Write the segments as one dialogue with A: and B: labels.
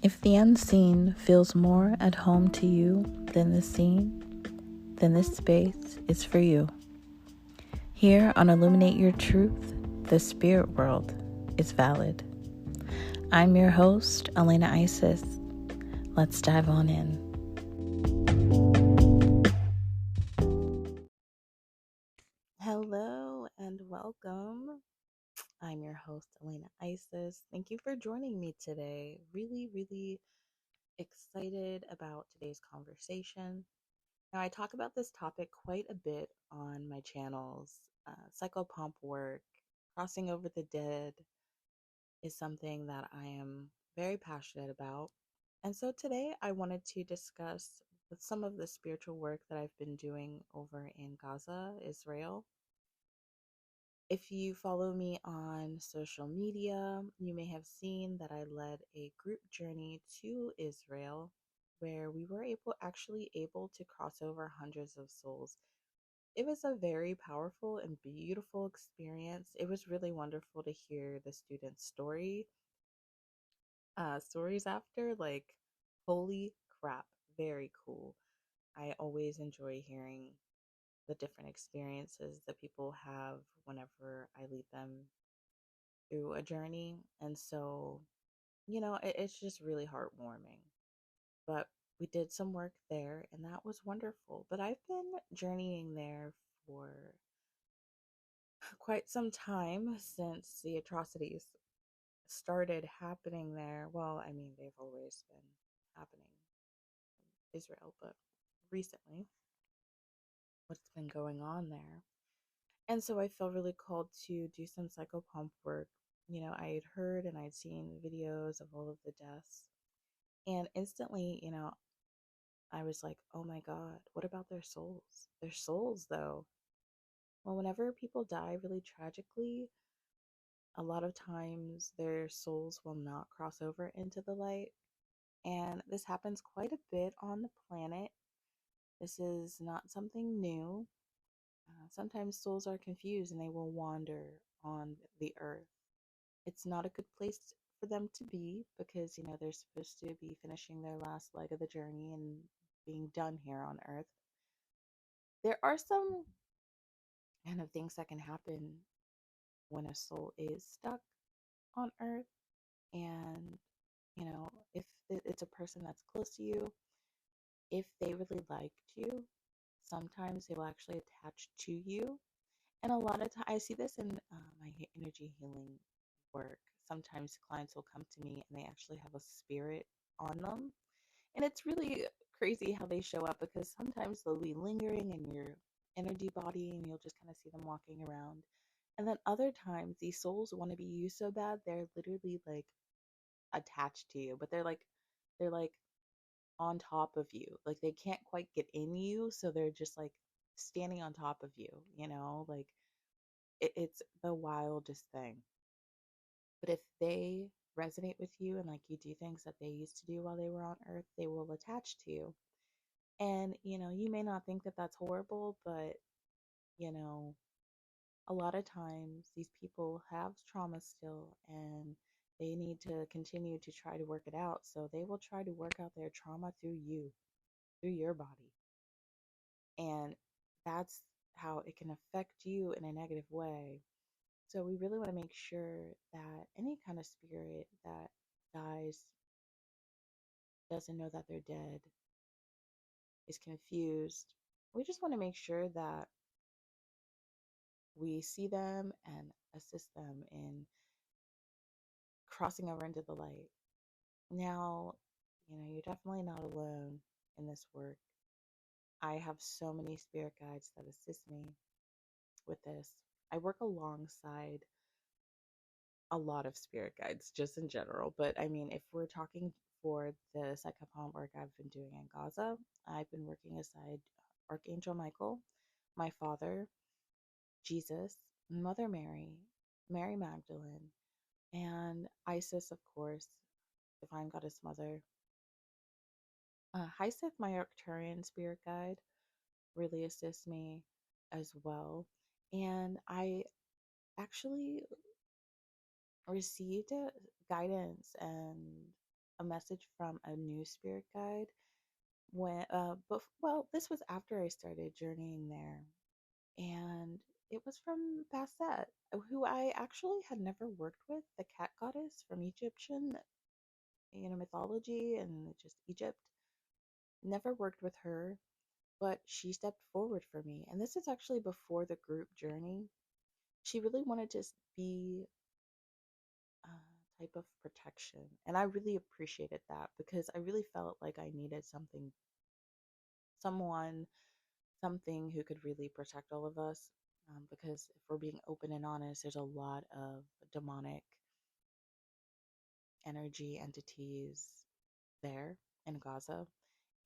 A: If the unseen feels more at home to you than the seen, then this space is for you. Here on Illuminate Your Truth, the spirit world is valid. I'm your host, Elena Isis. Let's dive on in. Hello and welcome. I'm your host, Elena Isis. Thank you for joining me today. Really excited about today's conversation. Now, I talk about this topic quite a bit on my channels. Psychopomp work, crossing over the dead is something that I am very passionate about. And so today I wanted to discuss some of the spiritual work that I've been doing over in Gaza, Israel. If you follow me on social media, you may have seen that I led a group journey to Israel where we were actually able to cross over hundreds of souls. It was a very powerful and beautiful experience. It was really wonderful to hear the students' stories after. Like, holy crap, very cool. I always enjoy hearing the different experiences that people have whenever I lead them through a journey. And so, it's just really heartwarming. But we did some work there, and that was wonderful. But I've been journeying there for quite some time since the atrocities started happening there. Well, I mean, they've always been happening in Israel, but recently, what's been going on there. And so I felt really called to do some psychopomp work. I had heard and I'd seen videos of all of the deaths. And instantly, I was like, oh my God, what about their souls? Their souls, though. Well, whenever people die really tragically, a lot of times their souls will not cross over into the light. And this happens quite a bit on the planet. This is not something new. Sometimes souls are confused and they will wander on the earth. It's not a good place for them to be because, they're supposed to be finishing their last leg of the journey and being done here on earth. There are some kind of things that can happen when a soul is stuck on earth. And, if it's a person that's close to you, if they really liked you, sometimes they will actually attach to you. And a lot of times, I see this in my energy healing work. Sometimes clients will come to me and they actually have a spirit on them. And it's really crazy how they show up because sometimes they'll be lingering in your energy body and you'll just kind of see them walking around. And then other times, these souls want to be you so bad, they're literally like attached to you, but they're like on top of you. Like they can't quite get in you, so they're just like standing on top of you. Like it's the wildest thing. But if they resonate with you and like you do things that they used to do while they were on earth, they will attach to you. And you may not think that that's horrible, but you know, a lot of times these people have trauma still and they need to continue to try to work it out. So they will try to work out their trauma through you, through your body. And that's how it can affect you in a negative way. So we really want to make sure that any kind of spirit that dies doesn't know that they're dead, is confused. We just want to make sure that we see them and assist them in crossing over into the light. Now, you're definitely not alone in this work. I have so many spirit guides that assist me with this. I work alongside a lot of spirit guides just in general, but I mean, if we're talking for the Psychopomp work I've been doing in Gaza, I've been working aside Archangel Michael, my father, Jesus, Mother Mary, Mary Magdalene, and Isis, of course, Divine Goddess Mother. Hyseth, my Arcturian spirit guide, really assists me as well. And I actually received guidance and a message from a new spirit guide when but well, this was after I started journeying there, and it was from Bastet, who I actually had never worked with, the cat goddess from Egyptian, mythology and just Egypt. Never worked with her, but she stepped forward for me. And this is actually before the group journey. She really wanted to be a type of protection. And I really appreciated that because I really felt like I needed someone, something who could really protect all of us. Because if we're being open and honest, there's a lot of demonic energy entities there in Gaza.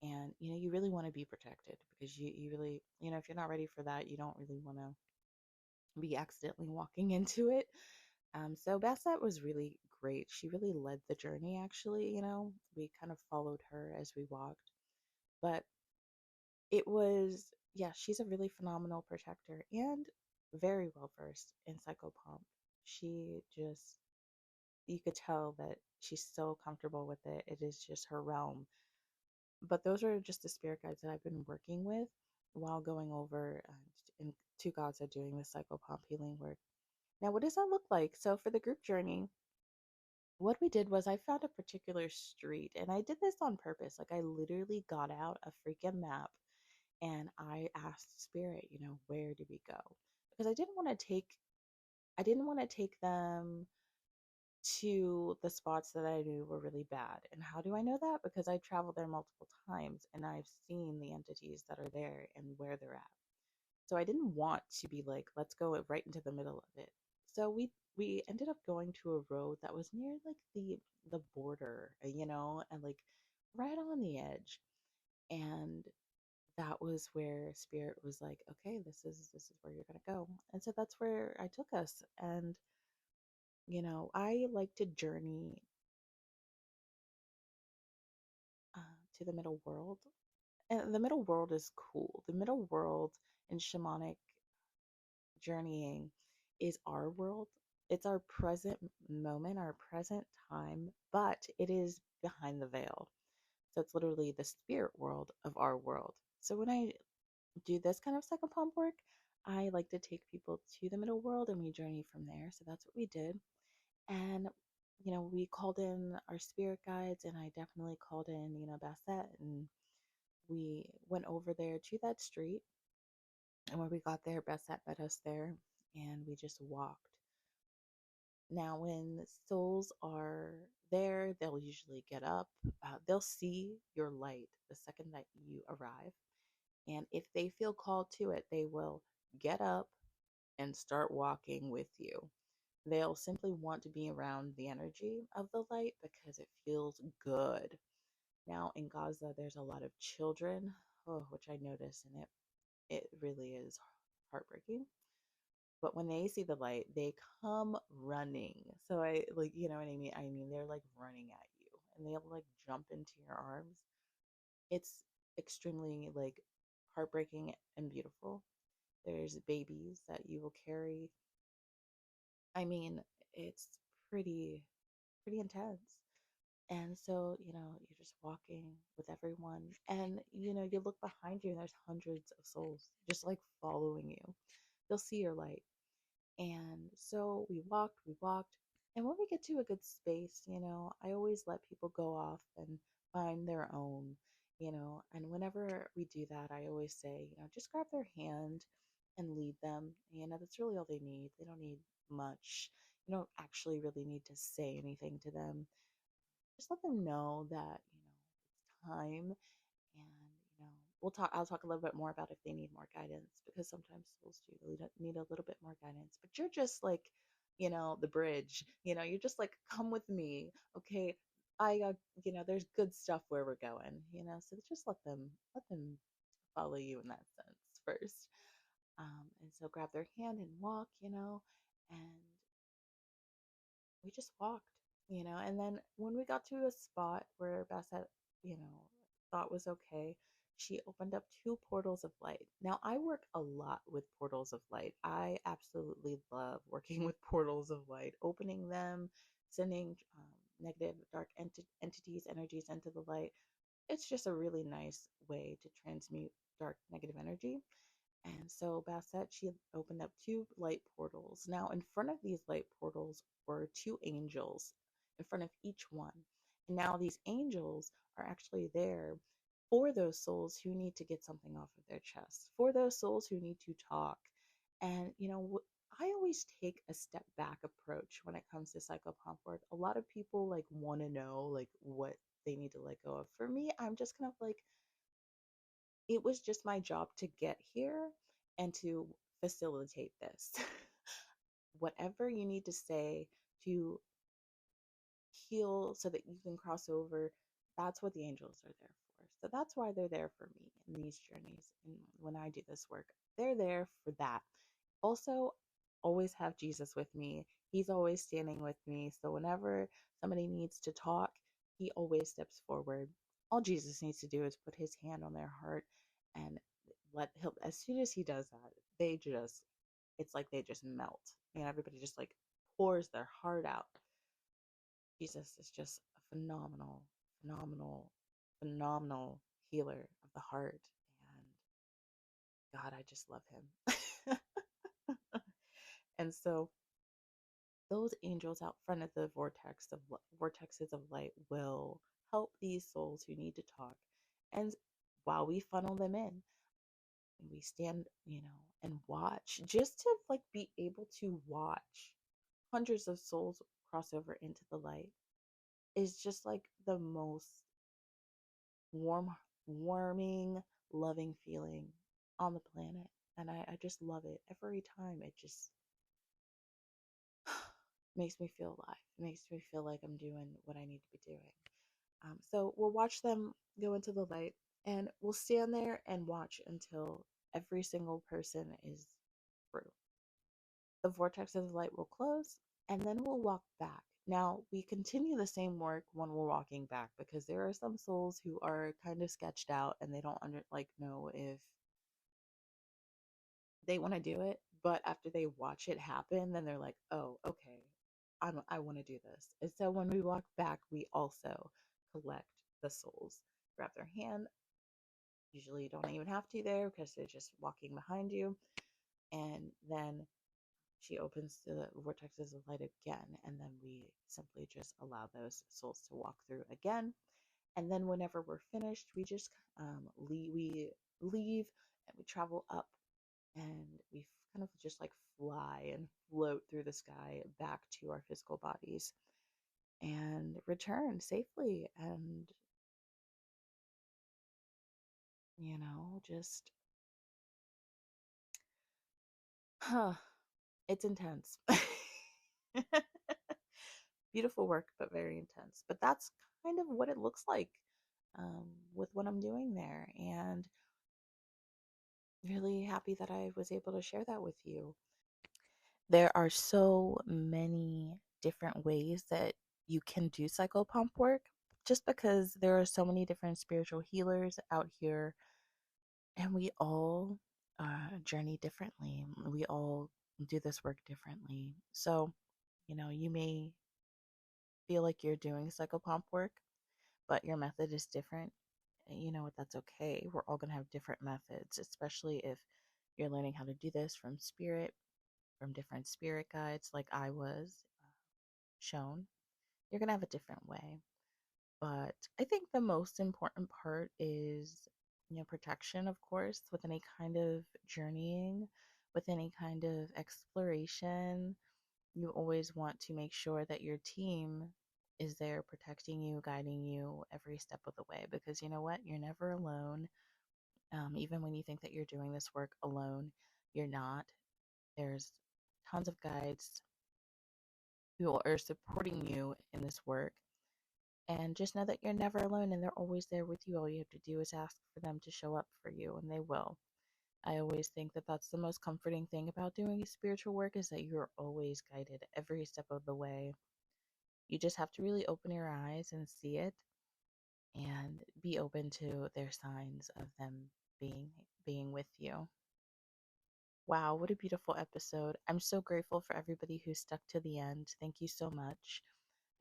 A: And you really want to be protected because you really, if you're not ready for that, you don't really want to be accidentally walking into it. So Bassett was really great. She really led the journey, actually. We kind of followed her as we walked. But it was, yeah, she's a really phenomenal protector and very well versed in Psychopomp. She just, you could tell that she's so comfortable with it. It is just her realm. But those are just the spirit guides that I've been working with while going over to Gaza doing the Psychopomp healing work. Now, what does that look like? So, for the group journey, what we did was I found a particular street, and I did this on purpose. Like, I literally got out a freaking map and I asked Spirit, where do we go? Because I didn't want to take them to the spots that I knew were really bad. And how do I know that? Because I traveled there multiple times and I've seen the entities that are there and where they're at. So I didn't want to be like, let's go right into the middle of it. So we ended up going to a road that was near like the border, and like right on the edge. And that was where Spirit was like, okay, this is where you're gonna go. And so that's where I took us. And I like to journey to the middle world. And the middle world is cool. The middle world in shamanic journeying is our world. It's our present moment, our present time, but it is behind the veil. So it's literally the spirit world of our world. So when I do this kind of psychopomp work, I like to take people to the middle world and we journey from there. So that's what we did. And we called in our spirit guides, and I definitely called in, Bassett, and we went over there to that street. And when we got there, Bassett met us there, and we just walked. Now, when souls are there, they'll usually get up. They'll see your light the second that you arrive. And if they feel called to it, they will get up and start walking with you. They'll simply want to be around the energy of the light because it feels good. Now in Gaza, there's a lot of children, which I notice, and it really is heartbreaking. But when they see the light, they come running. So I like, you know what I mean? I mean, they're like running at you, and they'll like jump into your arms. It's extremely like heartbreaking and beautiful. There's babies that you will carry. I mean, it's pretty intense. And so, you're just walking with everyone, and you look behind you and there's hundreds of souls just like following you. They'll see your light. And so we walked, and when we get to a good space, I always let people go off and find their own, and whenever we do that, I always say, just grab their hand and lead them. That's really all they need. They don't need much. You don't actually really need to say anything to them. Just let them know that, it's time, and I'll talk a little bit more about if they need more guidance, because sometimes souls do need a little bit more guidance, but you're just like, the bridge. You're just like, come with me, okay? I there's good stuff where we're going, so just let them follow you in that sense first. And so grab their hand and walk, and we just walked, and then when we got to a spot where Bassett, thought was okay, she opened up two portals of light. Now, I work a lot with portals of light. I absolutely love working with portals of light, opening them, sending negative, dark entities, energies into the light. It's just a really nice way to transmute dark, negative energy. And so Bassett, she opened up two light portals. Now, in front of these light portals were two angels in front of each one. And now these angels are actually there for those souls who need to get something off of their chest, for those souls who need to talk. And, I always take a step back approach when it comes to psychopomp work. A lot of people like want to know like what they need to let go of. For me, I'm just kind of like, it was just my job to get here and to facilitate this. Whatever you need to say to heal so that you can cross over, that's what the angels are there for. So that's why they're there for me in these journeys. And when I do this work, they're there for that. Also, always have Jesus with me. He's always standing with me. So whenever somebody needs to talk, he always steps forward. All Jesus needs to do is put his hand on their heart and let him, as soon as he does that, it's like they just melt. And everybody just like pours their heart out. Jesus is just a phenomenal, phenomenal, phenomenal healer of the heart. And God, I just love him. And so those angels out front of the vortexes of light will help these souls who need to talk. And while we funnel them in, we stand, and watch, just to like be able to watch hundreds of souls cross over into the light is just like the most warming, loving feeling on the planet. And I just love it every time. It just makes me feel alive. It makes me feel like I'm doing what I need to be doing. So we'll watch them go into the light, and we'll stand there and watch until every single person is through. The vortex of the light will close, and then we'll walk back. Now, we continue the same work when we're walking back because there are some souls who are kind of sketched out and they don't know if they want to do it, but after they watch it happen, then they're like, "Oh, okay. I want to do this." And so when we walk back, we also collect the souls. Grab their hand. Usually you don't even have to there because they're just walking behind you. And then she opens the vortexes of light again, and then we simply just allow those souls to walk through again. And then whenever we're finished, we just leave and we travel up, and we kind of just like fly and float through the sky back to our physical bodies and return safely. And just huh, it's intense. Beautiful work, but very intense. But that's kind of what it looks like with what I'm doing there. And really happy that I was able to share that with you. There are so many different ways that you can do psychopomp work just because there are so many different spiritual healers out here, and we all journey differently. We all do this work differently. So, you may feel like you're doing psychopomp work, but your method is different. And you know what? That's okay. We're all going to have different methods, especially if you're learning how to do this from spirit, from different spirit guides, like I was shown. You're going to have a different way. But I think the most important part is, protection, of course, with any kind of journeying, with any kind of exploration. You always want to make sure that your team is there protecting you, guiding you every step of the way, because you know what? You're never alone. Even when you think that you're doing this work alone, you're not. There's tons of guides who are supporting you in this work. And just know that you're never alone and they're always there with you. All you have to do is ask for them to show up for you, and they will. I always think that that's the most comforting thing about doing spiritual work is that you're always guided every step of the way. You just have to really open your eyes and see it and be open to their signs of them being with you. Wow, what a beautiful episode. I'm so grateful for everybody who stuck to the end. Thank you so much.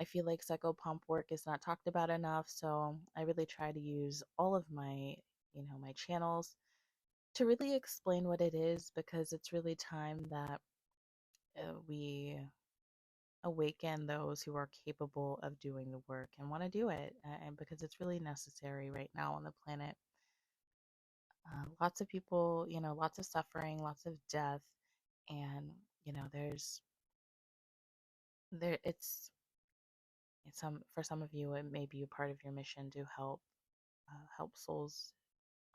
A: I feel like Psychopomp work is not talked about enough, so I really try to use all of my, my channels to really explain what it is, because it's really time that we awaken those who are capable of doing the work and want to do it, and because it's really necessary right now on the planet. Lots of people, lots of suffering, lots of death, and there's there it's some for some of you it may be a part of your mission to help souls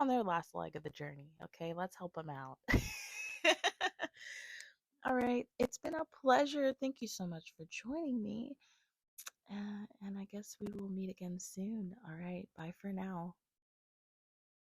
A: on their last leg of the journey. Okay, let's help them out. All right, it's been a pleasure. Thank you so much for joining me. And I guess we will meet again soon. All right, bye for now.